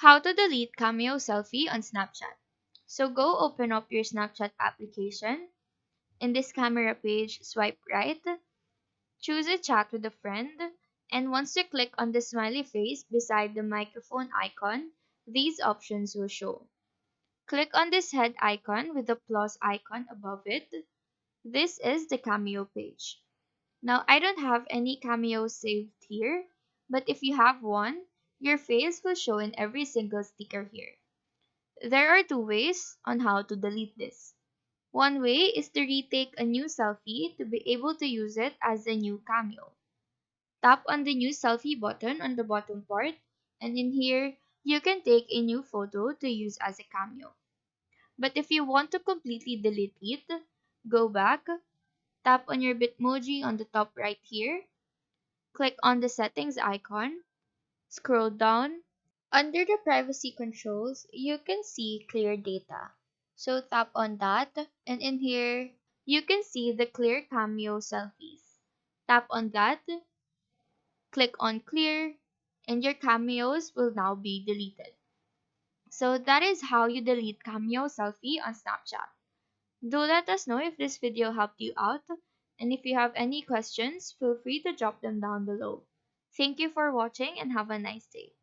How to delete Cameo Selfie on Snapchat. So go open up your Snapchat application. In this camera page, swipe right, choose a chat with a friend, and once you click on the smiley face beside the microphone icon, these options will show. Click on this head icon with the plus icon above it. This is the Cameo page. Now, I don't have any cameos saved here, but if you have one, your face will show in every single sticker here. There are two ways on how to delete this. One way is to retake a new selfie to be able to use it as a new cameo. Tap on the new selfie button on the bottom part, and in here, you can take a new photo to use as a cameo. But if you want to completely delete it, go back, tap on your Bitmoji on the top right here, click on the settings icon, scroll down. Under the privacy controls, you can see clear data. So tap on that, and in here, you can see the clear cameo selfies. Tap on that, click on clear, and your cameos will now be deleted. So that is how you delete cameo selfie on Snapchat. Do let us know if this video helped you out, and if you have any questions, feel free to drop them down below. Thank you for watching and have a nice day.